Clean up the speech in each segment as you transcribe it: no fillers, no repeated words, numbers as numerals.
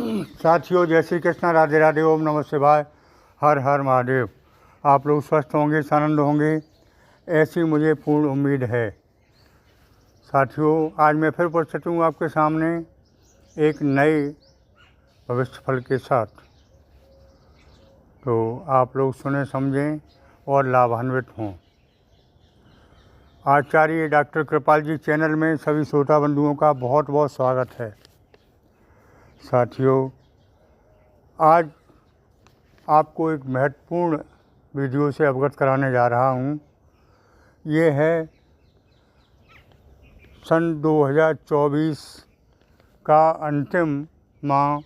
साथियों, जय श्री कृष्ण, राधे राधे, ओम नमः शिवाय, हर हर महादेव। आप लोग स्वस्थ होंगे, आनंद होंगे, ऐसी मुझे पूर्ण उम्मीद है। साथियों, आज मैं फिर उपस्थित हूँ आपके सामने एक नए भविष्य फल के साथ। तो आप लोग सुने, समझें और लाभान्वित हों। आचार्य डॉक्टर कृपाल जी चैनल में सभी श्रोता बंधुओं का बहुत बहुत स्वागत है। साथियों, आज आपको एक महत्वपूर्ण वीडियो से अवगत कराने जा रहा हूँ। ये है सन 2024 का अंतिम माह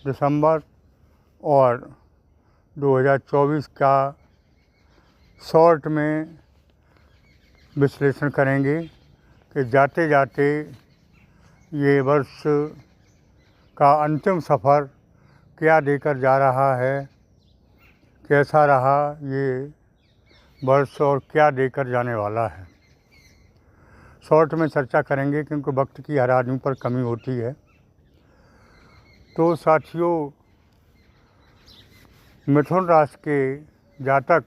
दिसंबर और 2024 का शॉर्ट में विश्लेषण करेंगे कि जाते जाते ये वर्ष का अंतिम सफ़र क्या देकर जा रहा है, कैसा रहा ये वर्ष और क्या देकर जाने वाला है। शॉर्ट में चर्चा करेंगे क्योंकि वक्त की हर आदमी पर कमी होती है। तो साथियों, मिथुन राशि के जातक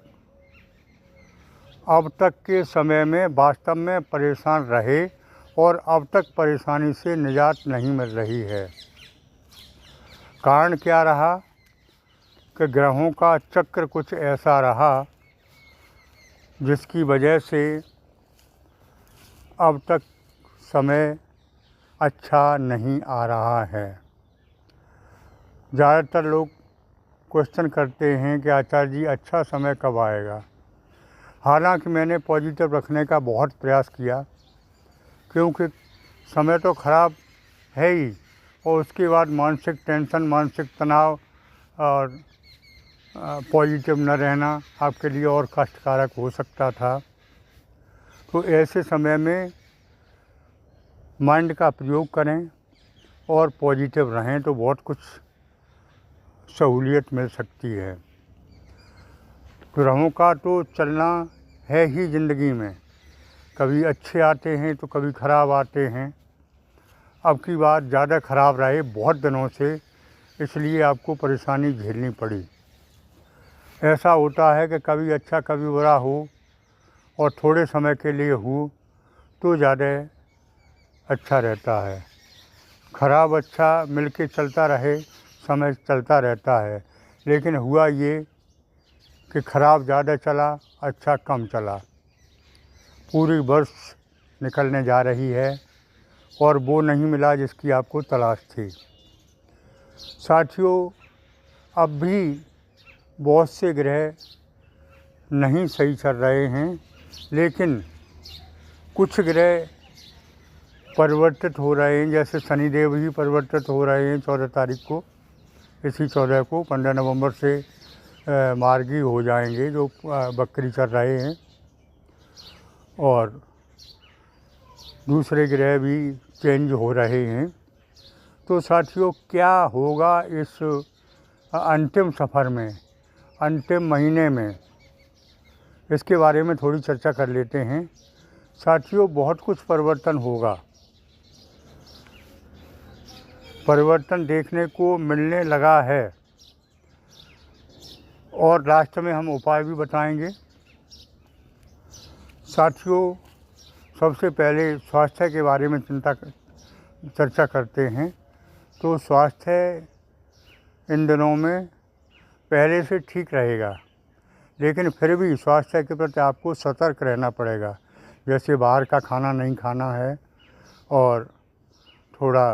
अब तक के समय में वास्तव में परेशान रहे और अब तक परेशानी से निजात नहीं मिल रही है। कारण क्या रहा कि ग्रहों का चक्र कुछ ऐसा रहा जिसकी वजह से अब तक समय अच्छा नहीं आ रहा है। ज़्यादातर लोग क्वेश्चन करते हैं कि आचार्य जी अच्छा समय कब आएगा। हालांकि मैंने पॉजिटिव रखने का बहुत प्रयास किया, क्योंकि समय तो ख़राब है ही, और उसके बाद मानसिक टेंशन, मानसिक तनाव और पॉजिटिव न रहना आपके लिए और कष्टकारक हो सकता था। तो ऐसे समय में माइंड का प्रयोग करें और पॉजिटिव रहें तो बहुत कुछ सहूलियत मिल सकती है। ग्रहों का तो चलना है ही ज़िंदगी में, कभी अच्छे आते हैं तो कभी ख़राब आते हैं। अब की बात ज़्यादा ख़राब रहे बहुत दिनों से, इसलिए आपको परेशानी झेलनी पड़ी। ऐसा होता है कि कभी अच्छा कभी बुरा हो, और थोड़े समय के लिए हो तो ज़्यादा अच्छा रहता है। ख़राब अच्छा मिलके चलता रहे, समय चलता रहता है। लेकिन हुआ ये कि ख़राब ज़्यादा चला, अच्छा कम चला। पूरी वर्ष निकलने जा रही है और वो नहीं मिला जिसकी आपको तलाश थी। साथियों, अब भी बहुत से ग्रह नहीं सही चल रहे हैं, लेकिन कुछ ग्रह परिवर्तित हो रहे हैं। जैसे शनिदेव ही परिवर्तित हो रहे हैं 14 तारीख को, इसी 14 को, 15 नवंबर से मार्गी हो जाएंगे जो बकरी चल रहे हैं। और दूसरे ग्रह भी चेंज हो रहे हैं। तो साथियों, क्या होगा इस अंतिम सफ़र में, अंतिम महीने में, इसके बारे में थोड़ी चर्चा कर लेते हैं। साथियों, बहुत कुछ परिवर्तन होगा, परिवर्तन देखने को मिलने लगा है, और लास्ट में हम उपाय भी बताएंगे। साथियों, सबसे पहले स्वास्थ्य के बारे में चर्चा करते हैं। तो स्वास्थ्य इन दिनों में पहले से ठीक रहेगा, लेकिन फिर भी स्वास्थ्य के प्रति आपको सतर्क रहना पड़ेगा। जैसे बाहर का खाना नहीं खाना है, और थोड़ा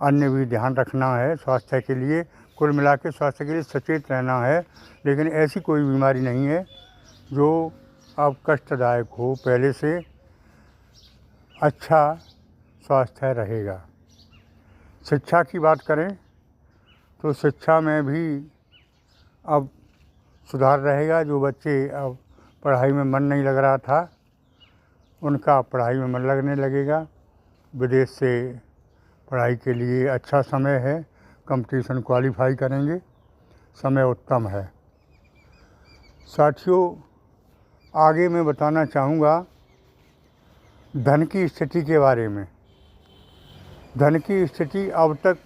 अन्य भी ध्यान रखना है स्वास्थ्य के लिए। कुल मिला के स्वास्थ्य के लिए सचेत रहना है। लेकिन ऐसी कोई बीमारी नहीं है जो अब कष्टदायक हो, पहले से अच्छा स्वास्थ्य रहेगा। शिक्षा की बात करें तो शिक्षा में भी अब सुधार रहेगा। जो बच्चे अब पढ़ाई में मन नहीं लग रहा था, उनका पढ़ाई में मन लगने लगेगा। विदेश से पढ़ाई के लिए अच्छा समय है, कंपटीशन क्वालिफाई करेंगे, समय उत्तम है। साथियों, आगे मैं बताना चाहूँगा धन की स्थिति के बारे में। धन की स्थिति अब तक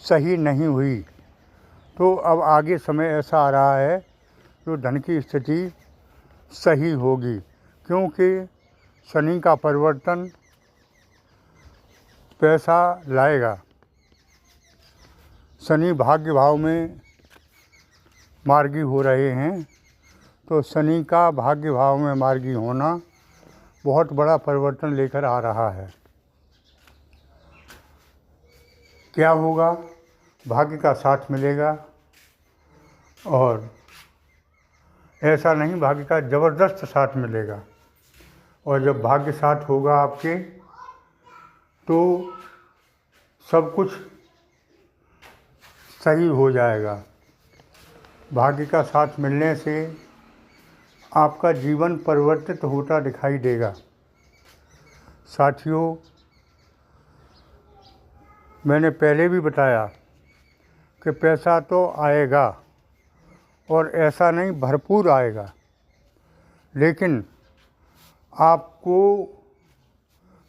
सही नहीं हुई, तो अब आगे समय ऐसा आ रहा है जो धन की स्थिति सही होगी, क्योंकि शनि का परिवर्तन पैसा लाएगा। शनि भाग्य भाव में मार्गी हो रहे हैं, तो शनि का भाग्य भाव में मार्गी होना बहुत बड़ा परिवर्तन लेकर आ रहा है। क्या होगा? भाग्य का साथ मिलेगा, और ऐसा नहीं, भाग्य का ज़बरदस्त साथ मिलेगा। और जब भाग्य साथ होगा आपके, तो सब कुछ सही हो जाएगा। भाग्य का साथ मिलने से आपका जीवन परिवर्तित होता दिखाई देगा। साथियों, मैंने पहले भी बताया कि पैसा तो आएगा, और ऐसा नहीं भरपूर आएगा, लेकिन आपको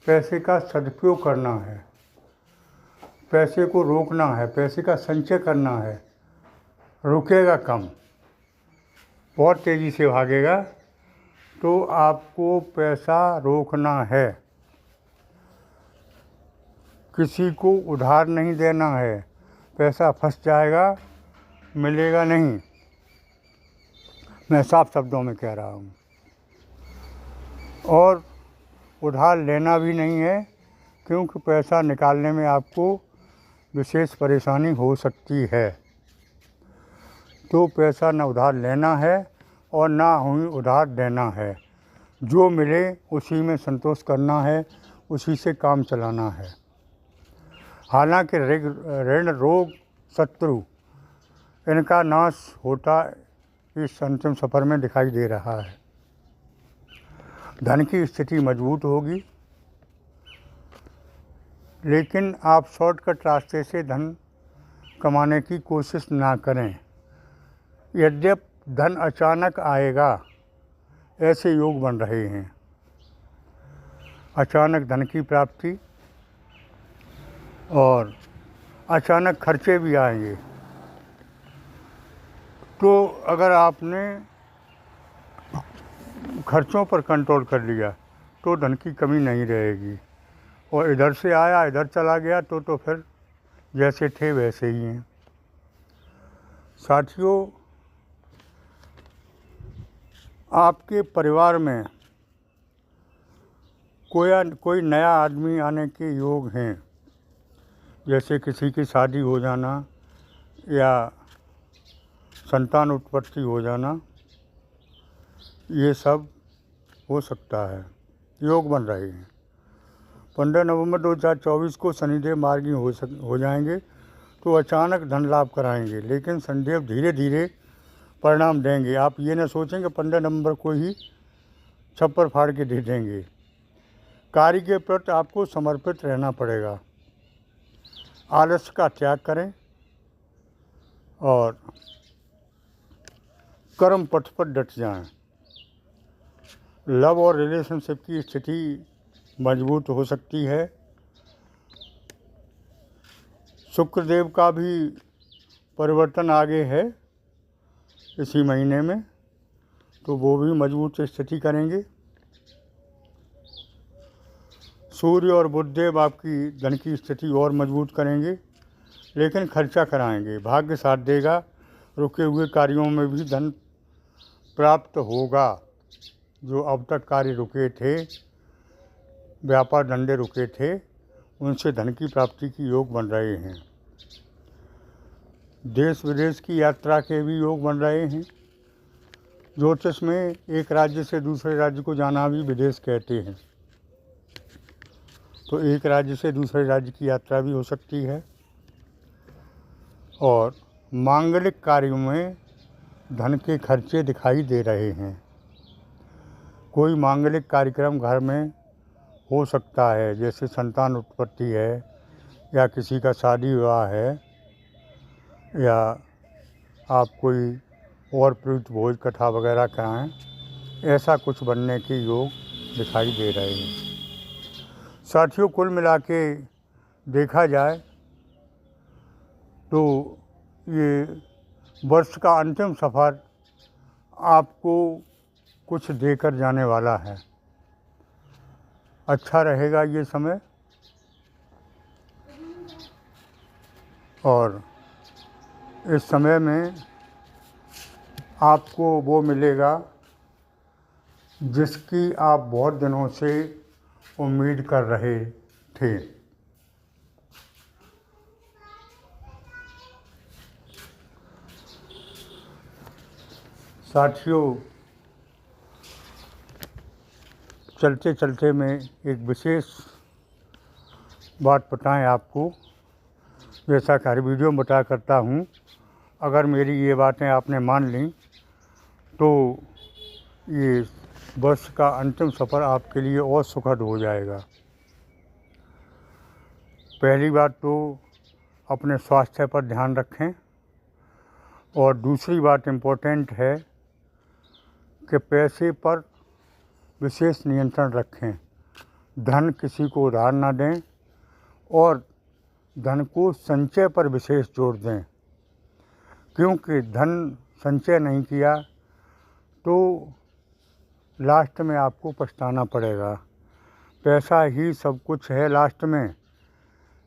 पैसे का सदुपयोग करना है, पैसे को रोकना है, पैसे का संचय करना है। रुकेगा कम, बहुत तेज़ी से भागेगा, तो आपको पैसा रोकना है। किसी को उधार नहीं देना है, पैसा फंस जाएगा, मिलेगा नहीं। मैं साफ शब्दों में कह रहा हूँ। और उधार लेना भी नहीं है, क्योंकि पैसा निकालने में आपको विशेष परेशानी हो सकती है। तो पैसा न उधार लेना है और ना ही उधार देना है। जो मिले उसी में संतोष करना है, उसी से काम चलाना है। हालांकि ऋण, रोग, शत्रु, इनका नाश होता इस अंतिम सफ़र में दिखाई दे रहा है। धन की स्थिति मजबूत होगी, लेकिन आप शॉर्टकट रास्ते से धन कमाने की कोशिश ना करें। यद्यपि धन अचानक आएगा, ऐसे योग बन रहे हैं। अचानक धन की प्राप्ति और अचानक खर्चे भी आएंगे। तो अगर आपने खर्चों पर कंट्रोल कर लिया तो धन की कमी नहीं रहेगी, और इधर से आया इधर चला गया तो फिर जैसे थे वैसे ही हैं। साथियों, आपके परिवार में कोई नया आदमी आने के योग हैं, जैसे किसी की शादी हो जाना या संतान उत्पत्ति हो जाना, ये सब हो सकता है। योग बन रहे हैं। 15 नवंबर 2024 को शनिदेव मार्गी हो जाएंगे, तो अचानक धन लाभ कराएंगे, लेकिन शनिदेव धीरे धीरे परिणाम देंगे। आप ये न सोचें कि 15 नवंबर को ही छप्पर फाड़ के दे देंगे। कार्य के प्रति आपको समर्पित रहना पड़ेगा। आलस्य का त्याग करें और कर्म पथ पर डट जाएं। लव और रिलेशनशिप की स्थिति मजबूत हो सकती है। शुक्रदेव का भी परिवर्तन आगे है इसी महीने में, तो वो भी मजबूत स्थिति करेंगे। सूर्य और बुधदेव आपकी धन की स्थिति और मजबूत करेंगे, लेकिन खर्चा कराएंगे। भाग्य साथ देगा, रुके हुए कार्यों में भी धन प्राप्त होगा। जो अब तक कार्य रुके थे, व्यापार धंधे रुके थे, उनसे धन की प्राप्ति की योग बन रहे हैं। देश विदेश की यात्रा के भी योग बन रहे हैं। ज्योतिष में एक राज्य से दूसरे राज्य को जाना भी विदेश कहते हैं, तो एक राज्य से दूसरे राज्य की यात्रा भी हो सकती है। और मांगलिक कार्यों में धन के खर्चे दिखाई दे रहे हैं। कोई मांगलिक कार्यक्रम घर में हो सकता है, जैसे संतान उत्पत्ति है, या किसी का शादी विवाह है, या आप कोई और प्रीत भोज कथा वगैरह कराएं, ऐसा कुछ बनने के योग दिखाई दे रहे हैं। साथियों, कुल मिला के देखा जाए तो ये वर्ष का अंतिम सफ़र आपको कुछ देकर जाने वाला है। अच्छा रहेगा ये समय, और इस समय में आपको वो मिलेगा जिसकी आप बहुत दिनों से उम्मीद कर रहे थे। साथियों, चलते चलते मैं एक विशेष बात बताएं आपको, जैसा कि हर वीडियो में बताया करता हूँ। अगर मेरी ये बातें आपने मान ली तो ये वर्ष का अंतिम सफ़र आपके लिए और सुखद हो जाएगा। पहली बात तो अपने स्वास्थ्य पर ध्यान रखें, और दूसरी बात इम्पोर्टेंट है कि पैसे पर विशेष नियंत्रण रखें। धन किसी को उधार ना दें, और धन को संचय पर विशेष जोर दें, क्योंकि धन संचय नहीं किया तो लास्ट में आपको पछताना पड़ेगा। पैसा ही सब कुछ है, लास्ट में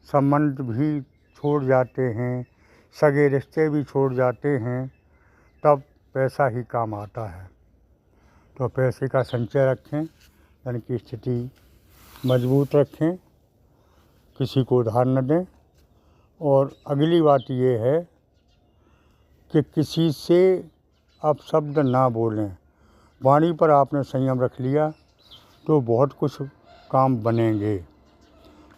संबंध भी छोड़ जाते हैं, सगे रिश्ते भी छोड़ जाते हैं, तब पैसा ही काम आता है। तो पैसे का संचय रखें, धन की स्थिति मजबूत रखें, किसी को उधार न दें। और अगली बात ये है कि किसी से अपशब्द ना बोलें। वाणी पर आपने संयम रख लिया तो बहुत कुछ काम बनेंगे,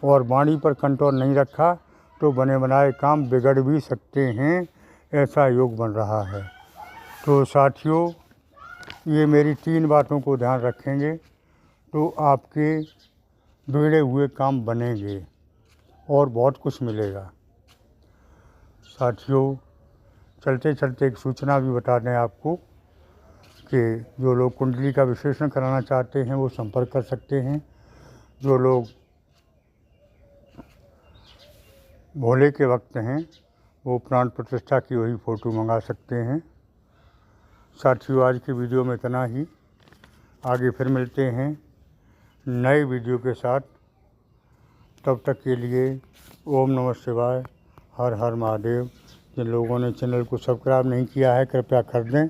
और वाणी पर कंट्रोल नहीं रखा तो बने बनाए काम बिगड़ भी सकते हैं, ऐसा योग बन रहा है। तो साथियों, ये मेरी 3 बातों को ध्यान रखेंगे तो आपके बिगड़े हुए काम बनेंगे और बहुत कुछ मिलेगा। साथियों, चलते चलते एक सूचना भी बता दें आपको कि जो लोग कुंडली का विश्लेषण कराना चाहते हैं वो संपर्क कर सकते हैं। जो लोग भोले के वक्त हैं वो प्राण प्रतिष्ठा की वही फ़ोटो मंगा सकते हैं। साथियों, आज की वीडियो में इतना ही। आगे फिर मिलते हैं नए वीडियो के साथ। तब तक के लिए ओम नमः शिवाय, हर हर महादेव। जिन लोगों ने चैनल को सब्सक्राइब नहीं किया है कृपया कर दें,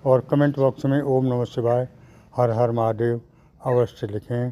और कमेंट बॉक्स में ओम नमः शिवाय, हर हर महादेव अवश्य लिखें।